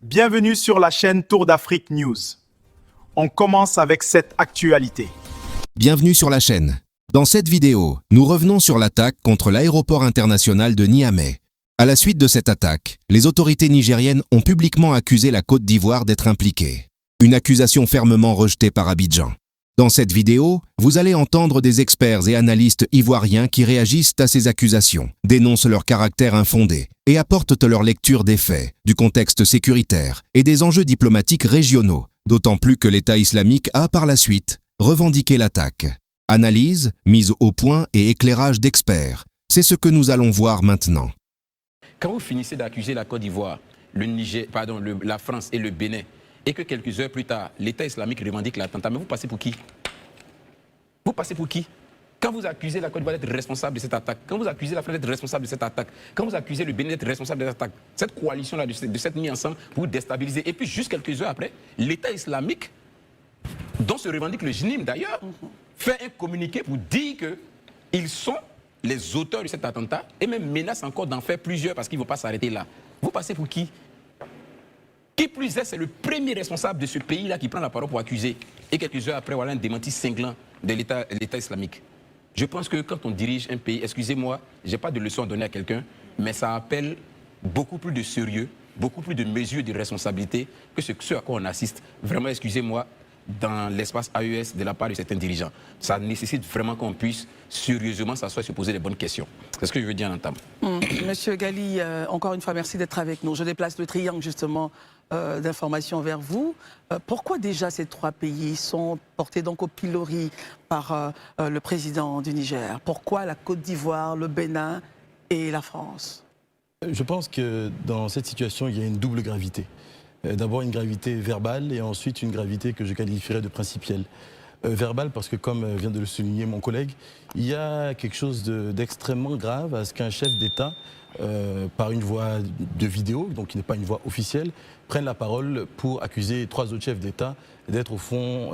Bienvenue sur la chaîne Tour d'Afrique News. On commence avec cette actualité. Bienvenue sur la chaîne. Dans cette vidéo, nous revenons sur l'attaque contre l'aéroport international de Niamey. À la suite de cette attaque, les autorités nigériennes ont publiquement accusé la Côte d'Ivoire d'être impliquée. Une accusation fermement rejetée par Abidjan. Dans cette vidéo, vous allez entendre des experts et analystes ivoiriens qui réagissent à ces accusations, dénoncent leur caractère infondé et apportent leur lecture des faits, du contexte sécuritaire et des enjeux diplomatiques régionaux, d'autant plus que l'État islamique a par la suite revendiqué l'attaque. Analyse, mise au point et éclairage d'experts, c'est ce que nous allons voir maintenant. Quand vous finissez d'accuser la Côte d'Ivoire, la France et le Bénin, et que quelques heures plus tard, l'État islamique revendique l'attentat, mais vous passez pour qui? Vous passez pour qui? Quand vous accusez la Côte d'Ivoire d'être responsable de cette attaque, quand vous accusez la France d'être responsable de cette attaque, quand vous accusez le Bénin d'être responsable de cette attaque, cette coalition-là, de cette mise ensemble, vous déstabilisez. Et puis, juste quelques heures après, l'État islamique, dont se revendique le JNIM d'ailleurs, fait un communiqué pour dire qu'ils sont les auteurs de cet attentat et même menace encore d'en faire plusieurs parce qu'ils ne vont pas s'arrêter là. Vous passez pour qui? Qui plus est, c'est le premier responsable de ce pays-là qui prend la parole pour accuser. Et quelques heures après, voilà un démenti cinglant de l'État islamique. Je pense que quand on dirige un pays, excusez-moi, je n'ai pas de leçon à donner à quelqu'un, mais ça appelle beaucoup plus de sérieux, beaucoup plus de mesures de responsabilité que ce à quoi on assiste. Vraiment, excusez-moi, dans l'espace AES de la part de certains dirigeants. Ça nécessite vraiment qu'on puisse sérieusement s'asseoir et se poser les bonnes questions. C'est ce que je veux dire en entame. Monsieur Gali, encore une fois, merci d'être avec nous. Je déplace le triangle justement d'informations vers vous. Pourquoi déjà ces trois pays sont portés donc au pilori par le président du Niger? Pourquoi la Côte d'Ivoire, le Bénin et la France? Je pense que dans cette situation, il y a une double gravité. D'abord une gravité verbale et ensuite une gravité que je qualifierais de principielle. Verbale parce que, comme vient de le souligner mon collègue, il y a quelque chose d'extrêmement grave à ce qu'un chef d'État, par une voix de vidéo, donc qui n'est pas une voix officielle, prenne la parole pour accuser trois autres chefs d'État d'être au fond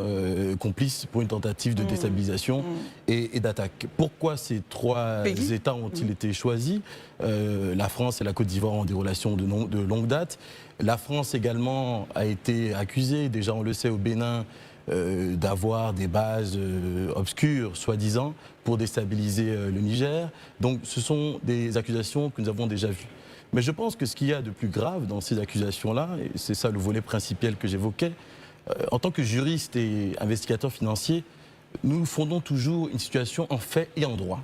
complices pour une tentative de déstabilisation et d'attaque. Pourquoi ces trois États ont-ils été choisis? La France et la Côte d'Ivoire ont des relations de longue date. La France également a été accusée, déjà on le sait au Bénin, d'avoir des bases obscures, soi-disant, pour déstabiliser le Niger. Donc ce sont des accusations que nous avons déjà vues. Mais je pense que ce qu'il y a de plus grave dans ces accusations-là, et c'est ça le volet principal que j'évoquais, en tant que juriste et investigateur financier, nous fondons toujours une situation en fait et en droit.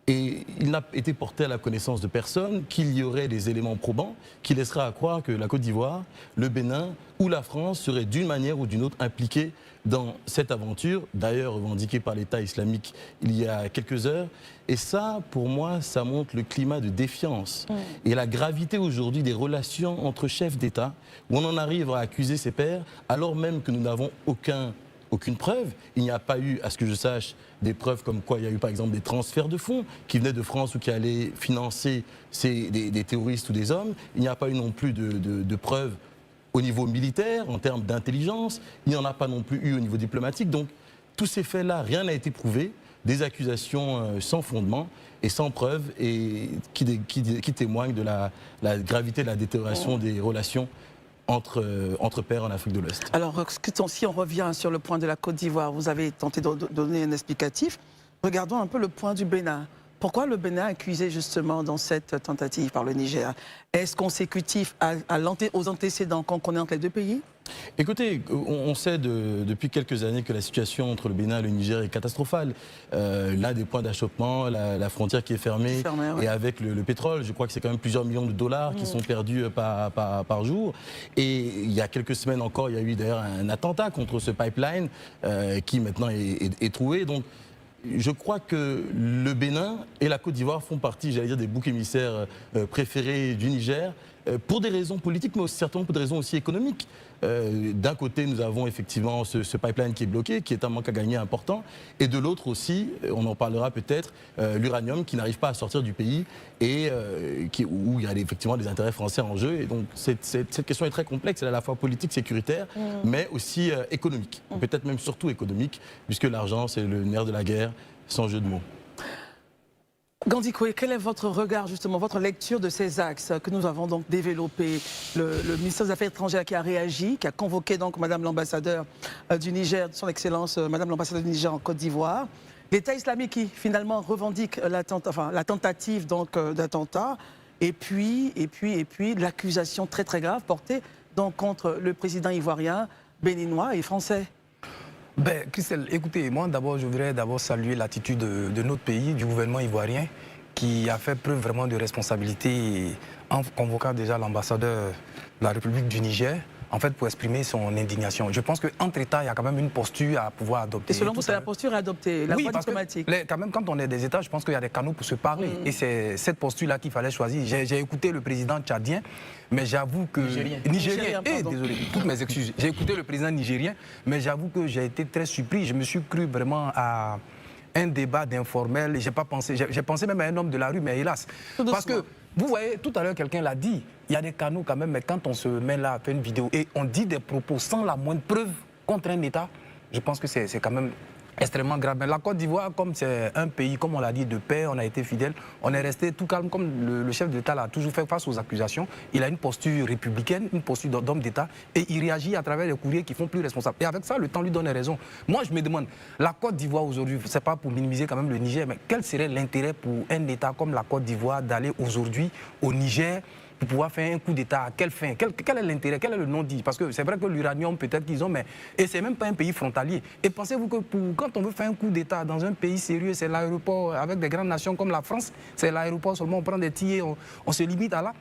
Et il n'a été porté à la connaissance de personne qu'il y aurait des éléments probants qui laisseraient à croire que la Côte d'Ivoire, le Bénin ou la France seraient d'une manière ou d'une autre impliqués dans cette aventure, d'ailleurs revendiquée par l'État islamique il y a quelques heures. Et ça, pour moi, ça montre le climat de défiance et la gravité aujourd'hui des relations entre chefs d'État, où on en arrive à accuser ses pairs, alors même que nous n'avons aucune preuve. Il n'y a pas eu, à ce que je sache, des preuves comme quoi il y a eu par exemple des transferts de fonds qui venaient de France ou qui allaient financer des terroristes ou des hommes. Il n'y a pas eu non plus de preuves au niveau militaire, en termes d'intelligence. Il n'y en a pas non plus eu au niveau diplomatique. Donc tous ces faits-là, rien n'a été prouvé. Des accusations sans fondement et sans preuve et qui témoignent de la gravité de la détérioration des relations entre pairs en Afrique de l'Ouest. Alors, si on revient sur le point de la Côte d'Ivoire, vous avez tenté de donner un explicatif. Regardons un peu le point du Bénin. Pourquoi le Bénin est accusé justement dans cette tentative par le Niger? Est-ce consécutif aux antécédents qu'on connaît entre les deux pays? Écoutez, on sait depuis quelques années que la situation entre le Bénin et le Niger est catastrophale. L'un des points d'achoppement, la frontière qui est fermée, ouais. Et avec le pétrole, je crois que c'est quand même plusieurs millions de dollars qui sont perdus par jour. Et il y a quelques semaines encore, il y a eu d'ailleurs un attentat contre ce pipeline qui maintenant est trouvé. Donc, je crois que le Bénin et la Côte d'Ivoire font partie, j'allais dire, des boucs émissaires préférés du Niger, pour des raisons politiques, mais certainement pour des raisons aussi économiques. D'un côté, nous avons effectivement ce pipeline qui est bloqué, qui est un manque à gagner important, et de l'autre aussi, on en parlera peut-être, l'uranium qui n'arrive pas à sortir du pays et où il y a effectivement des intérêts français en jeu. Et donc cette question est très complexe, elle est à la fois politique, sécuritaire, mais aussi économique, peut-être même surtout économique, puisque l'argent c'est le nerf de la guerre, sans jeu de mots. Gandhi Koué, quel est votre regard, justement, votre lecture de ces axes que nous avons donc développés? Le ministère des Affaires étrangères qui a réagi, qui a convoqué donc Madame l'ambassadeur du Niger, son Excellence Madame l'ambassadeur du Niger en Côte d'Ivoire. L'État islamique qui finalement revendique la tentative d'attentat, et puis l'accusation très très grave portée donc contre le président ivoirien, béninois et français. Ben, Christelle, écoutez, moi d'abord, je voudrais saluer l'attitude de notre pays, du gouvernement ivoirien, qui a fait preuve vraiment de responsabilité en convoquant déjà l'ambassadeur de la République du Niger, en fait, pour exprimer son indignation. Je pense qu'entre États, il y a quand même une posture à pouvoir adopter. Et selon vous, c'est la posture à adopter, la voie diplomatique? Oui, quand même, quand on est des États, je pense qu'il y a des canaux pour se parler. Et c'est cette posture-là qu'il fallait choisir. J'ai écouté le président tchadien, mais j'avoue que... Nigérien, désolé, toutes mes excuses. J'ai écouté le président nigérien, mais j'avoue que j'ai été très surpris. Je me suis cru vraiment à un débat d'informel. J'ai pensé même à un homme de la rue, mais hélas. Parce que, vous voyez, tout à l'heure, quelqu'un l'a dit, il y a des canaux quand même, mais quand on se met là à faire une vidéo et on dit des propos sans la moindre preuve contre un État, je pense que c'est quand même extrêmement grave. Mais la Côte d'Ivoire, comme c'est un pays, comme on l'a dit, de paix, on a été fidèle, on est resté tout calme, comme le chef de l'État l'a toujours fait face aux accusations. Il a une posture républicaine, une posture d'homme d'État, et il réagit à travers les courriers qui font plus responsables. Et avec ça, le temps lui donne raison. Moi, je me demande, la Côte d'Ivoire aujourd'hui, c'est pas pour minimiser quand même le Niger, mais quel serait l'intérêt pour un État comme la Côte d'Ivoire d'aller aujourd'hui au Niger pour pouvoir faire un coup d'État? À quelle fin? Quel est l'intérêt? Quel est le non-dit? Parce que c'est vrai que l'uranium, peut-être qu'ils ont, mais... Et c'est même pas un pays frontalier. Et pensez-vous que quand on veut faire un coup d'État dans un pays sérieux, c'est l'aéroport, avec des grandes nations comme la France, c'est l'aéroport seulement, on prend des tirs, on se limite à là.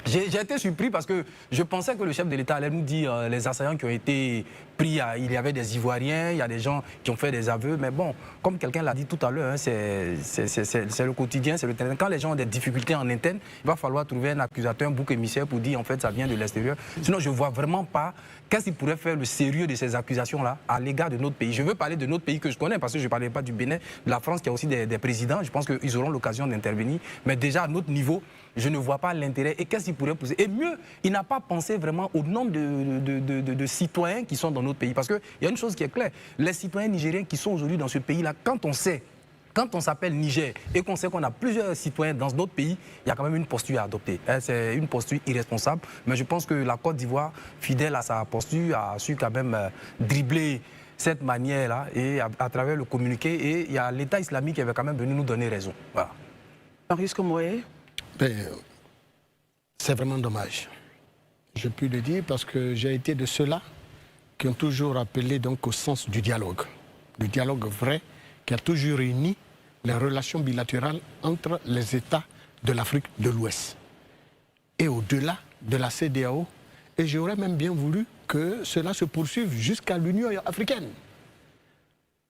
J'ai été surpris parce que je pensais que le chef de l'État allait nous dire les assaillants qui ont été pris, il y avait des Ivoiriens, il y a des gens qui ont fait des aveux, mais bon, comme quelqu'un l'a dit tout à l'heure, hein, c'est le quotidien, c'est le terrain. Quand les gens ont des difficultés en interne, il va falloir trouver un accusateur, un bouc émissaire pour dire en fait ça vient de l'extérieur. Sinon je ne vois vraiment pas qu'est-ce qui pourrait faire le sérieux de ces accusations-là à l'égard de notre pays. Je veux parler de notre pays que je connais parce que je ne parlais pas du Bénin, de la France qui a aussi des présidents, je pense qu'ils auront l'occasion d'intervenir, mais déjà à notre niveau, je ne vois pas l'intérêt et qu'est-ce qui pourrait pousser. Et mieux, il n'a pas pensé vraiment au nombre de citoyens qui sont dans notre pays. Parce qu'il y a une chose qui est claire, les citoyens nigériens qui sont aujourd'hui dans ce pays-là, quand on s'appelle Niger et qu'on sait qu'on a plusieurs citoyens dans notre pays, il y a quand même une posture à adopter. C'est une posture irresponsable, mais je pense que la Côte d'Ivoire, fidèle à sa posture, a su quand même dribbler cette manière-là et à travers le communiqué. Et il y a l'État islamique qui avait quand même venu nous donner raison. Voilà. Marius Komoué. C'est vraiment dommage. Je puis le dire parce que j'ai été de ceux-là qui ont toujours appelé donc au sens du dialogue vrai qui a toujours réuni les relations bilatérales entre les États de l'Afrique de l'Ouest et au-delà de la CEDEAO. Et j'aurais même bien voulu que cela se poursuive jusqu'à l'Union africaine.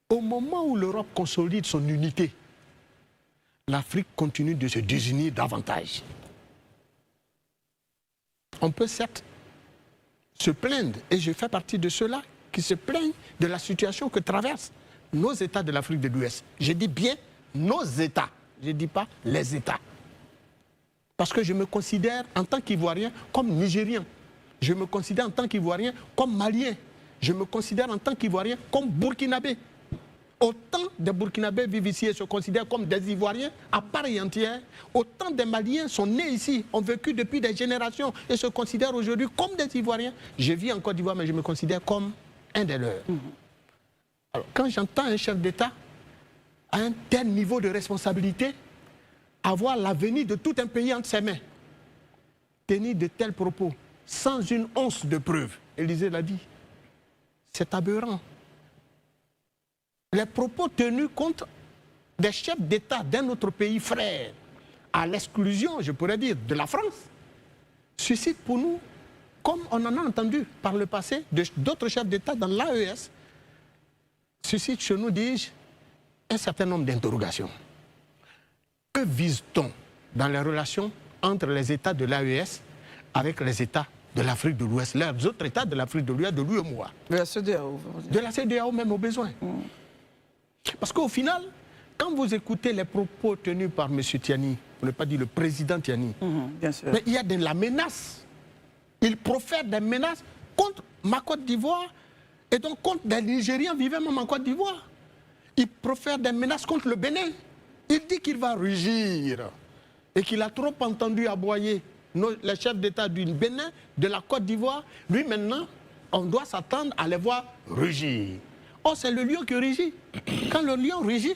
Au moment où l'Europe consolide son unité, l'Afrique continue de se désunir davantage. On peut certes se plaindre, et je fais partie de ceux-là qui se plaignent de la situation que traversent nos États de l'Afrique de l'Ouest. Je dis bien nos États, je ne dis pas les États. Parce que je me considère en tant qu'Ivoirien comme Nigérien. Je me considère en tant qu'Ivoirien comme Malien. Je me considère en tant qu'Ivoirien comme Burkinabé. Autant des Burkinabés vivent ici et se considèrent comme des Ivoiriens à part et entière, autant des Maliens sont nés ici, ont vécu depuis des générations et se considèrent aujourd'hui comme des Ivoiriens. Je vis en Côte d'Ivoire, mais je me considère comme un des leurs. Alors, quand j'entends un chef d'État à un tel niveau de responsabilité, avoir l'avenir de tout un pays entre ses mains, tenir de tels propos sans une once de preuve, Élysée l'a dit, c'est aberrant. Les propos tenus contre des chefs d'État d'un autre pays frère, à l'exclusion, je pourrais dire, de la France, suscitent pour nous, comme on en a entendu par le passé, d'autres chefs d'État dans l'AES, suscitent chez nous, dis-je, un certain nombre d'interrogations. Que vise-t-on dans les relations entre les États de l'AES avec les États de l'Afrique de l'Ouest, les autres États de l'Afrique de l'Ouest, de l'UEMOA? De la CEDEAO. De la CEDEAO même au besoin. Parce qu'au final, quand vous écoutez les propos tenus par M. Tiani, on ne pas dire le président Tiani, Bien sûr. mais il y a de la menace. Il profère des menaces contre ma Côte d'Ivoire et donc contre des Nigériens vivant même en Côte d'Ivoire. Il profère des menaces contre le Bénin. Il dit qu'il va rugir et qu'il a trop entendu aboyer les chefs d'État du Bénin, de la Côte d'Ivoire. Lui, maintenant, on doit s'attendre à les voir rugir. Oh, c'est le lion qui rugit. Quand le lion rugit,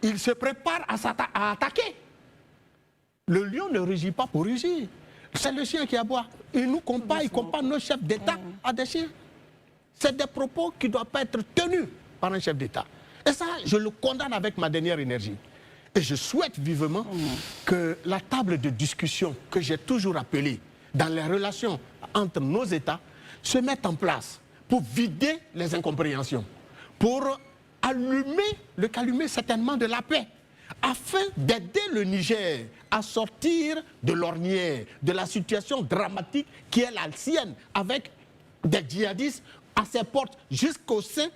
il se prépare à attaquer. Le lion ne rugit pas pour rugir. C'est le chien qui aboie. Il nous compare, il compare nos chefs d'État à des chiens. C'est des propos qui ne doivent pas être tenus par un chef d'État. Et ça, je le condamne avec ma dernière énergie. Et je souhaite vivement que la table de discussion que j'ai toujours appelée dans les relations entre nos États se mette en place pour vider les incompréhensions, pour allumer le calumet certainement de la paix, afin d'aider le Niger à sortir de l'ornière, de la situation dramatique qui est la sienne, avec des djihadistes à ses portes jusqu'au sein,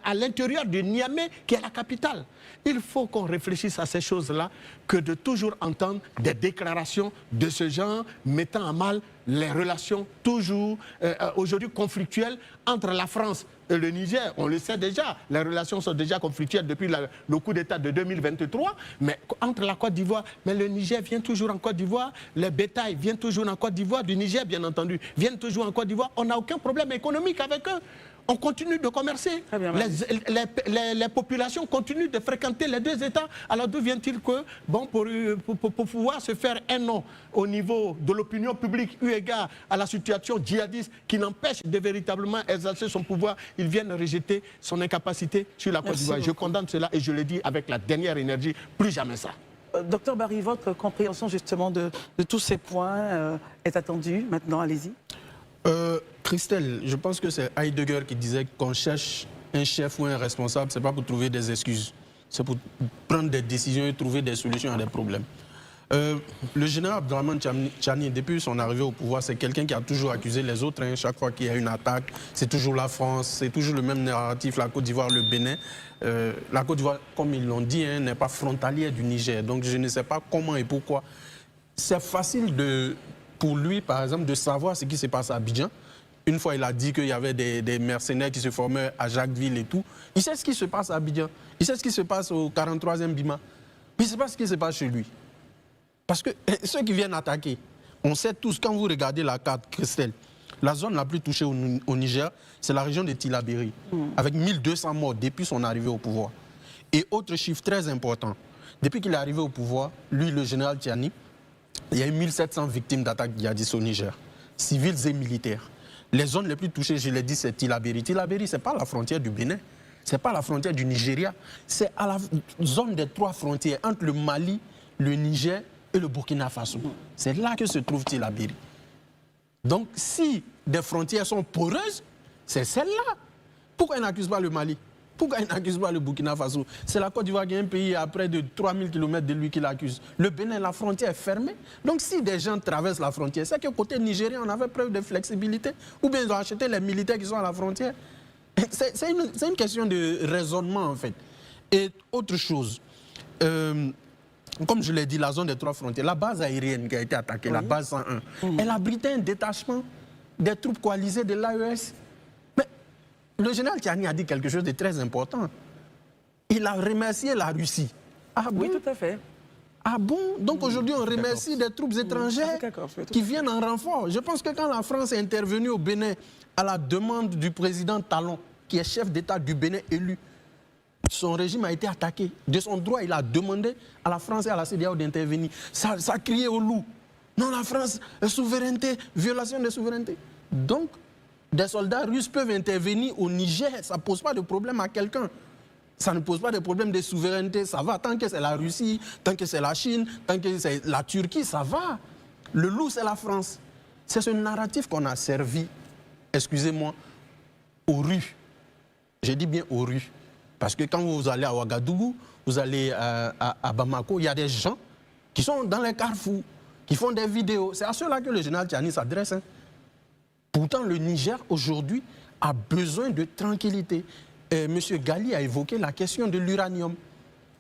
à l'intérieur de Niamey, qui est la capitale. Il faut qu'on réfléchisse à ces choses-là, que de toujours entendre des déclarations de ce genre mettant à mal les relations toujours aujourd'hui conflictuelles entre la France et le Niger. On le sait déjà, les relations sont déjà conflictuelles depuis le coup d'État de 2023, mais entre la Côte d'Ivoire, mais le Niger vient toujours en Côte d'Ivoire, les bétails viennent toujours en Côte d'Ivoire, du Niger bien entendu, viennent toujours en Côte d'Ivoire, on n'a aucun problème économique avec eux. On continue de commercer. Les populations continuent de fréquenter les deux États. Alors d'où vient-il que, bon, pour pouvoir se faire un nom au niveau de l'opinion publique, eu égard à la situation djihadiste qui n'empêche de véritablement exercer son pouvoir, ils viennent rejeter son incapacité sur la Côte d'Ivoire. Je condamne cela et je le dis avec la dernière énergie, plus jamais ça. Docteur Barry, votre compréhension justement de tous ces points est attendue. Maintenant, allez-y. Christelle, je pense que c'est Heidegger qui disait qu'on cherche un chef ou un responsable, c'est pas pour trouver des excuses, c'est pour prendre des décisions et trouver des solutions à des problèmes. Le général Abdraman Tchani, depuis son arrivée au pouvoir, c'est quelqu'un qui a toujours accusé les autres. Hein. Chaque fois qu'il y a une attaque, c'est toujours la France, c'est toujours le même narratif, la Côte d'Ivoire, le Bénin. La Côte d'Ivoire, comme ils l'ont dit, hein, n'est pas frontalière du Niger. Donc je ne sais pas comment et pourquoi. C'est facile pour lui, par exemple, de savoir ce qui se passe à Abidjan. Une fois, il a dit qu'il y avait des mercenaires qui se formaient à Jacquesville et tout. Il sait ce qui se passe à Abidjan. Il sait ce qui se passe au 43e Bima. Mais il ne sait pas ce qui se passe chez lui. Parce que ceux qui viennent attaquer, on sait tous, quand vous regardez la carte, Christelle, la zone la plus touchée au Niger, c'est la région de Tillabéri, avec 1200 morts depuis son arrivée au pouvoir. Et autre chiffre très important, depuis qu'il est arrivé au pouvoir, lui, le général Tchani, il y a eu 1700 victimes d'attaques djihadistes au Niger, civils et militaires. Les zones les plus touchées, je l'ai dit, c'est Tillabéri. Tillabéri, ce n'est pas la frontière du Bénin, ce n'est pas la frontière du Nigeria, c'est à la zone des trois frontières, entre le Mali, le Niger et le Burkina Faso. C'est là que se trouve Tillabéri. Donc, si des frontières sont poreuses, c'est celle-là. Pourquoi ils n'accusent pas le Mali? Pourquoi ils n'accusent pas le Burkina Faso? C'est la Côte d'Ivoire qui est un pays à près de 3000 km de lui qui l'accuse. Le Bénin, la frontière est fermée. Donc si des gens traversent la frontière, c'est que côté nigérien, on avait preuve de flexibilité. Ou bien ils ont acheté les militaires qui sont à la frontière. C'est une question de raisonnement en fait. Et autre chose, comme je l'ai dit, la zone des trois frontières, la base aérienne qui a été attaquée, la base 101, elle abritait un détachement des troupes coalisées de l'AES. Le général Tchani a dit quelque chose de très important. Il a remercié la Russie. Ah bon? Oui, tout à fait. Ah bon? Donc aujourd'hui, on remercie des troupes étrangères qui viennent en renfort. Je pense que quand la France est intervenue au Bénin à la demande du président Talon, qui est chef d'État du Bénin élu, son régime a été attaqué. De son droit, il a demandé à la France et à la CEDEAO d'intervenir. Ça criait au loup. Non, la France, souveraineté, violation de souveraineté. Donc, des soldats russes peuvent intervenir au Niger, ça ne pose pas de problème à quelqu'un. Ça ne pose pas de problème de souveraineté, ça va. Tant que c'est la Russie, tant que c'est la Chine, tant que c'est la Turquie, ça va. Le loup, c'est la France. C'est ce narratif qu'on a servi, excusez-moi, aux rues. J'ai dit bien aux rues. Parce que quand vous allez à Ouagadougou, vous allez à Bamako, il y a des gens qui sont dans les carrefours, qui font des vidéos. C'est à ceux-là que le général Tchani s'adresse. Hein. Pourtant, le Niger, aujourd'hui, a besoin de tranquillité. M. Gali a évoqué la question de l'uranium.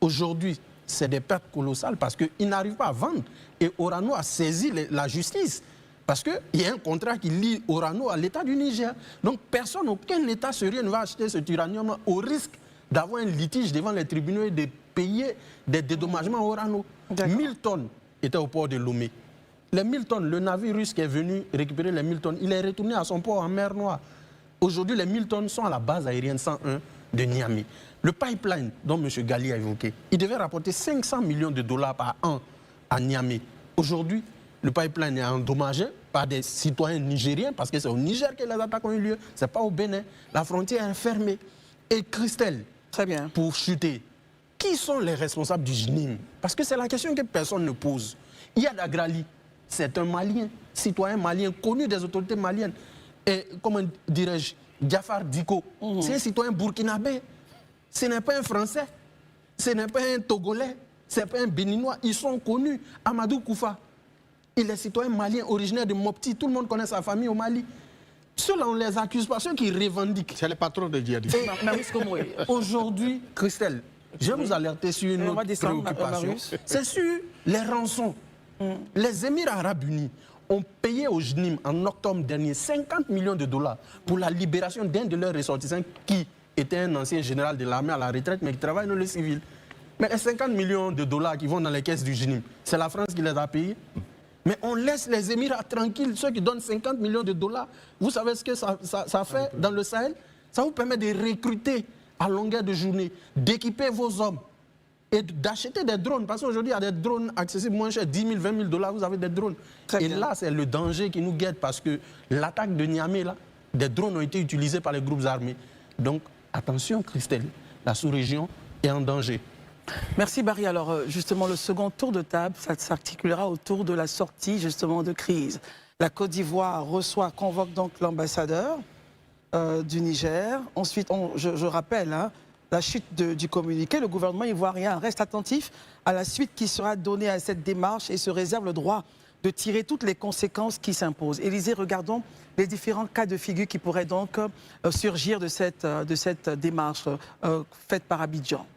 Aujourd'hui, c'est des pertes colossales parce qu'ils n'arrivent pas à vendre. Et Orano a saisi la justice. Parce qu'il y a un contrat qui lie Orano à l'État du Niger. Donc, personne, aucun État sérieux ne va acheter cet uranium au risque d'avoir un litige devant les tribunaux et de payer des dédommagements au Orano. 1000 tonnes étaient au port de Lomé. Les 1000 tonnes, le navire russe qui est venu récupérer les 1000 tonnes, il est retourné à son port en mer Noire. Aujourd'hui, les 1000 tonnes sont à la base aérienne 101 de Niamey. Le pipeline dont M. Gali a évoqué, il devait rapporter 500 millions de dollars par an à Niamey. Aujourd'hui, le pipeline est endommagé par des citoyens nigériens parce que c'est au Niger que les attaques ont eu lieu, ce n'est pas au Bénin. La frontière est fermée. Et Christelle, très bien, pour chuter, qui sont les responsables du JNIM? Parce que c'est la question que personne ne pose. Il y a Dagrali, c'est un Malien, citoyen malien, connu des autorités maliennes. Et comment dirais-je, Diafar Diko, c'est un citoyen burkinabé. Ce n'est pas un Français, ce n'est pas un Togolais, ce n'est pas un Béninois. Ils sont connus. Amadou Koufa, il est citoyen malien originaire de Mopti. Tout le monde connaît sa famille au Mali. Ceux-là, on ne les accuse pas, ceux qui revendiquent. C'est le patron de djihadistes. Aujourd'hui, Christelle, je vais vous alerter sur une autre préoccupation. C'est sur les rançons. Les Émirats arabes unis ont payé au JNIM en octobre dernier 50 millions de dollars pour la libération d'un de leurs ressortissants qui était un ancien général de l'armée à la retraite mais qui travaille dans le civil. Mais les 50 millions de dollars qui vont dans les caisses du JNIM, c'est la France qui les a payés. Mais on laisse les Émirats tranquilles, ceux qui donnent 50 millions de dollars. Vous savez ce que ça fait dans le Sahel? Ça vous permet de recruter à longueur de journée, d'équiper vos hommes et d'acheter des drones. Parce qu'aujourd'hui, il y a des drones accessibles moins chers, 10 000, 20 000 dollars, vous avez des drones. Et là, c'est le danger qui nous guette parce que l'attaque de Niamey, là, des drones ont été utilisés par les groupes armés. Donc, attention, Christelle, la sous-région est en danger. Merci Barry. Alors justement, le second tour de table, ça s'articulera autour de la sortie justement de crise. La Côte d'Ivoire convoque donc l'ambassadeur du Niger. Ensuite, je rappelle, la chute du communiqué, le gouvernement ivoirien reste attentif à la suite qui sera donnée à cette démarche et se réserve le droit de tirer toutes les conséquences qui s'imposent. Élisée, regardons les différents cas de figure qui pourraient donc surgir de cette démarche faite par Abidjan.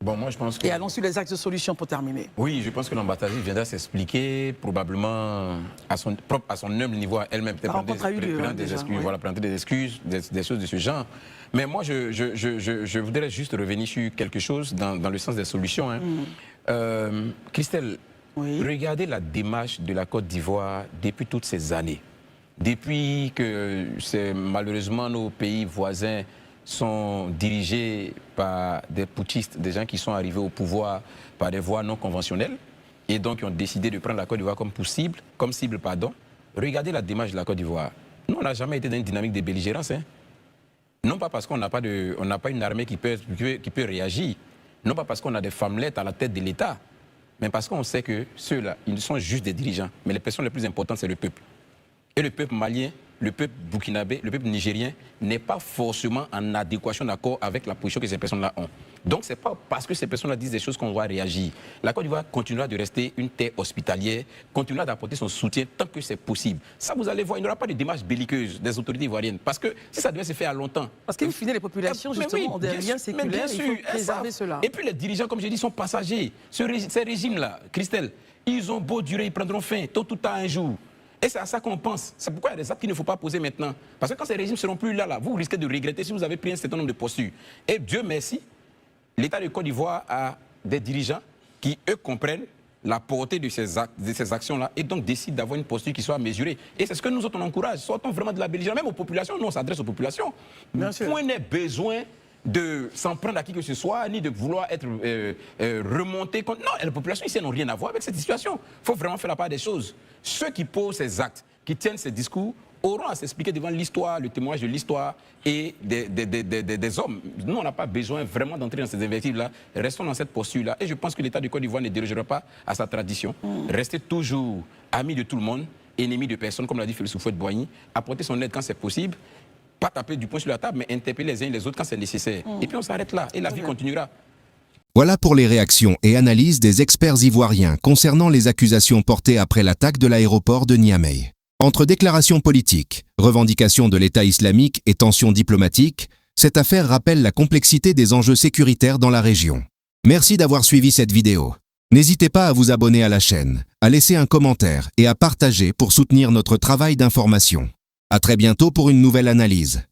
Bon, moi, je pense que... Et allons sur les axes de solution pour terminer. Oui, je pense que l'ambassadeur viendra s'expliquer probablement à son humble niveau à elle-même. Peut-être présenter des excuses, des choses de ce genre. Mais moi, je voudrais juste revenir sur quelque chose dans le sens des solutions. Christelle, regardez la démarche de la Côte d'Ivoire depuis toutes ces années. Depuis que malheureusement nos pays voisins sont dirigés par des putschistes, des gens qui sont arrivés au pouvoir par des voies non conventionnelles et donc qui ont décidé de prendre la Côte d'Ivoire comme cible. Regardez la démarche de la Côte d'Ivoire. Nous, on n'a jamais été dans une dynamique de belligérance. Non pas parce qu'on n'a pas une armée qui peut réagir, non pas parce qu'on a des femmelettes à la tête de l'État, mais parce qu'on sait que ceux-là, ils sont juste des dirigeants. Mais les personnes les plus importantes, c'est le peuple. Et le peuple malien, le peuple burkinabé, le peuple nigérien n'est pas forcément en adéquation d'accord avec la position que ces personnes-là ont. Donc, ce n'est pas parce que ces personnes-là disent des choses qu'on doit réagir. La Côte d'Ivoire continuera de rester une terre hospitalière, continuera d'apporter son soutien tant que c'est possible. Ça, vous allez voir, il n'y aura pas de démarche belliqueuse des autorités ivoiriennes. Parce que si ça devait se faire à longtemps... Parce qu'il finit les populations, justement, ont des liens séculaires, il faut préserver cela. Et puis les dirigeants, comme je dis, sont passagers. Ces régimes-là, Christelle, ils ont beau durer, ils prendront fin, tôt ou tard un jour. Et c'est à ça qu'on pense. C'est pourquoi il y a des actes qu'il ne faut pas poser maintenant. Parce que quand ces régimes ne seront plus là, vous risquez de regretter si vous avez pris un certain nombre de postures. Et Dieu merci, l'État de Côte d'Ivoire a des dirigeants qui, eux, comprennent la portée de ces actions-là et donc décident d'avoir une posture qui soit mesurée. Et c'est ce que nous autres on encourage. Sortons vraiment de la belligérance, même aux populations. Nous, on s'adresse aux populations. Point n'est besoin de s'en prendre à qui que ce soit, ni de vouloir être remonté contre... Non, les populations ici n'ont rien à voir avec cette situation. Il faut vraiment faire la part des choses. Ceux qui posent ces actes, qui tiennent ces discours, auront à s'expliquer devant l'histoire, le témoignage de l'histoire et des hommes. Nous, on n'a pas besoin vraiment d'entrer dans ces invectives-là. Restons dans cette posture-là. Et je pense que l'État de Côte d'Ivoire ne dérogera pas à sa tradition. Restez toujours amis de tout le monde, ennemis de personne, comme l'a dit Félix Houphouët-Boigny. Apporter son aide quand c'est possible. Pas taper du poing sur la table, mais interpeller les uns et les autres quand c'est nécessaire. Et puis on s'arrête là. Et la vie continuera. Voilà pour les réactions et analyses des experts ivoiriens concernant les accusations portées après l'attaque de l'aéroport de Niamey. Entre déclarations politiques, revendications de l'État islamique et tensions diplomatiques, cette affaire rappelle la complexité des enjeux sécuritaires dans la région. Merci d'avoir suivi cette vidéo. N'hésitez pas à vous abonner à la chaîne, à laisser un commentaire et à partager pour soutenir notre travail d'information. À très bientôt pour une nouvelle analyse.